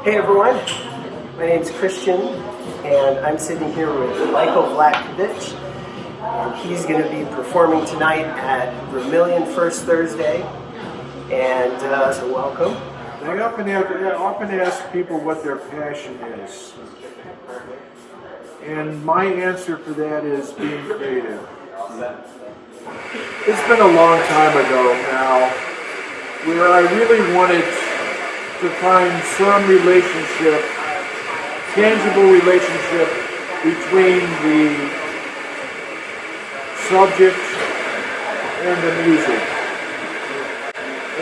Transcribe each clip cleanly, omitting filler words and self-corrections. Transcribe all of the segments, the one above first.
Hey everyone, my name's Christian and I'm sitting here with Michael Vlatkovich and he's going to be performing tonight at Vermillion First Thursday and so welcome. I often ask people what their passion is, and my answer for that is being creative. It's been a long time ago now where I really wanted to find some relationship, tangible relationship between the subject and the music.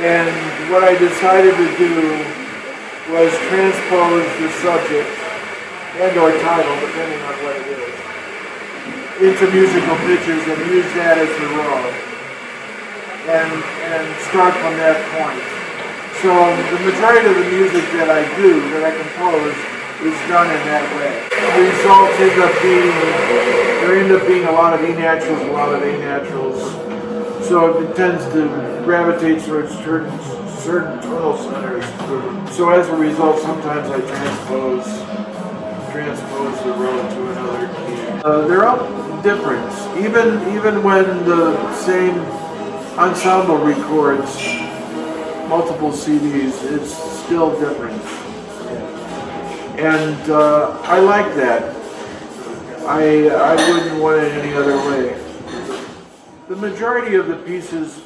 And what I decided to do was transpose the subject and or title, depending on what it is, into musical pictures and use that as the raw and start from that point. So the majority of the music that I do, that I compose, is done in that way. The results end up being a lot of E-naturals, so it tends to gravitate towards certain tonal centers. So as a result, sometimes I transpose the road to another key. They're all different. Even when the same ensemble records multiple CDs, it's still different. And I like that. I wouldn't want it any other way. The majority of the pieces,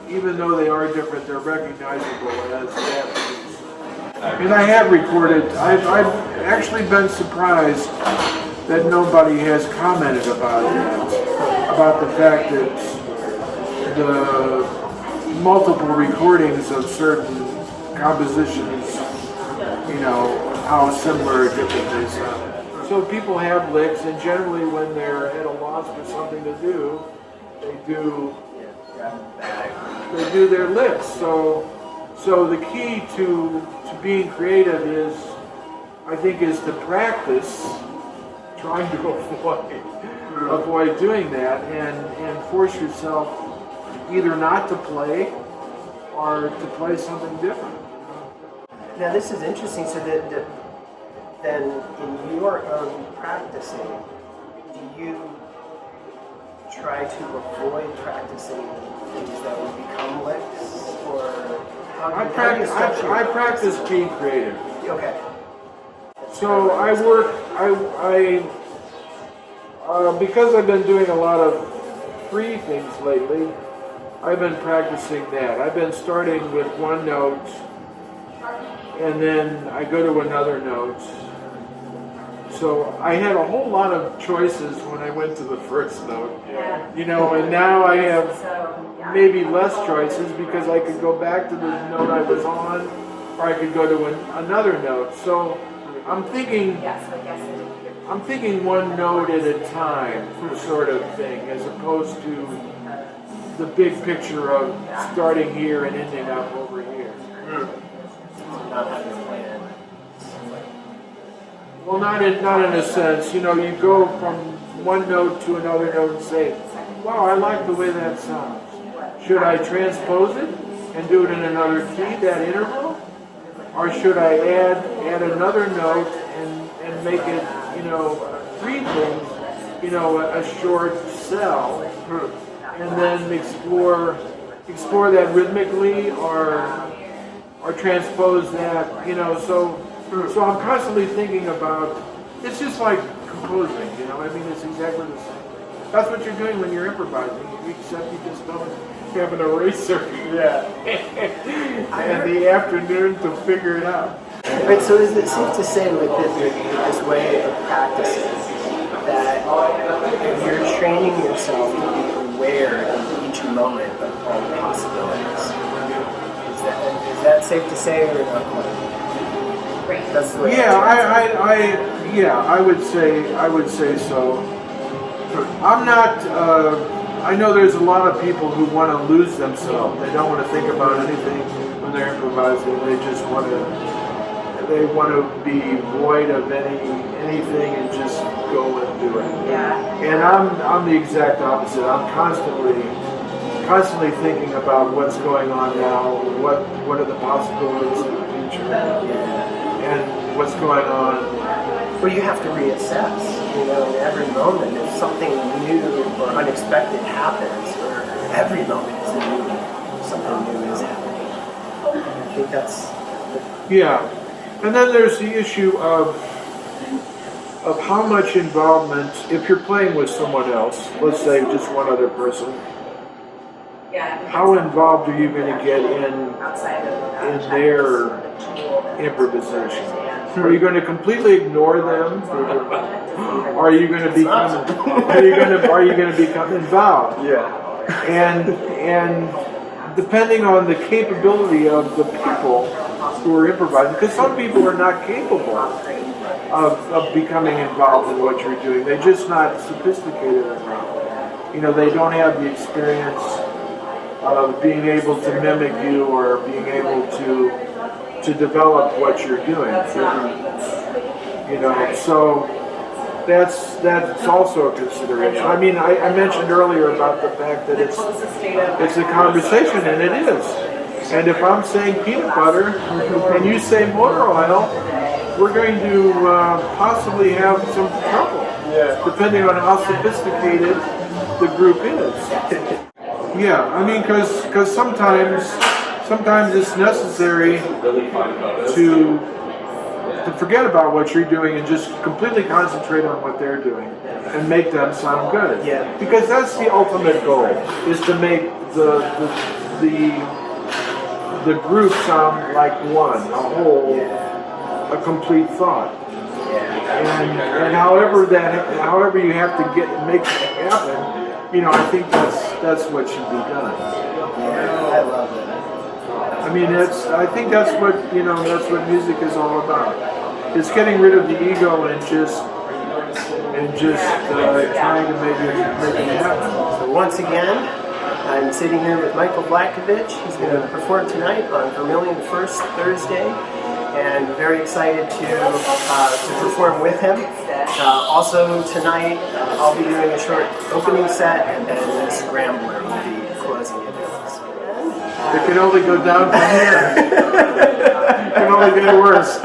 even though they are different, they're recognizable as that piece. And I have recorded, I've actually been surprised that nobody has commented about that, about the fact that the multiple recordings of certain compositions, how similar or different they sound. So people have licks, and generally when they're at a loss for something to do, they do their licks. So the key to being creative is, I think, is to practice trying to avoid doing that and force yourself either not to play or to play something different. Now this is interesting, so that then in your own practicing, do you try to avoid practicing things that would become licks, or I practice being creative. Okay. So because I've been doing a lot of free things lately, I've been practicing that. I've been starting with one note, and then I go to another note. So I had a whole lot of choices when I went to the first note, and now I have maybe less choices because I could go back to the note I was on, or I could go to another note. So I'm thinking one note at a time, sort of thing, as opposed to the big picture of starting here and ending up over here. Not having a plan. Well, not in a sense. You go from one note to another note and say, wow, I like the way that sounds. Should I transpose it and do it in another key, that interval? Or should I add another note and make it, three things, a short cell, and then explore that rhythmically or transpose that, so I'm constantly thinking about, it's just like composing, it's exactly the same. That's what you're doing when you're improvising, except you just don't have an eraser and the afternoon to figure it out. Right, so is it safe to say with this way of practicing that you're training yourself to be aware of each moment of all the possibilities? Is that safe to say, or not quite? That's the way I would say so. I'm not. I know there's a lot of people who want to lose themselves. They don't want to think about anything when they're improvising. They just want to be void of anything and just go and do it. Yeah. And I'm the exact opposite. I'm constantly thinking about what's going on now, what are the possibilities in the future, and what's going on. Well, you have to reassess, you know, in every moment. If something new or unexpected happens, or every moment is new, something new is happening. I think that's... Yeah. And then there's the issue of how much involvement, if you're playing with someone else, let's say just one other person, how involved are you going to get in their improvisation? Are you going to completely ignore them? Are you going to become involved? Yeah. And depending on the capability of the people who are improvising, because some people are not capable of becoming involved in what you're doing. They're just not sophisticated enough. You know, they don't have the experience of being able to mimic you or being able to develop what you're doing. You know, so that's also a consideration. I mean, I mentioned earlier about the fact that it's a conversation, and it is. And if I'm saying peanut butter and you say motor oil, we're going to possibly have some trouble, depending on how sophisticated the group is. Yeah, I mean, because sometimes it's necessary to forget about what you're doing and just completely concentrate on what they're doing and make them sound good. Yeah. Because that's the ultimate goal, is to make the group sound like one, a whole, a complete thought. And however you have to make it happen, you know, I think that's what should be done. Yeah, I love it. I mean, I think that's what music is all about. It's getting rid of the ego and just trying to make it happen. So once again, I'm sitting here with Michael Vlatkovich. He's going to perform tonight on Vermillion first Thursday, and very excited to perform with him. Also tonight, I'll be doing a short opening set, and then the Scrambler will be closing it out. It can only go down from here. It can only get worse.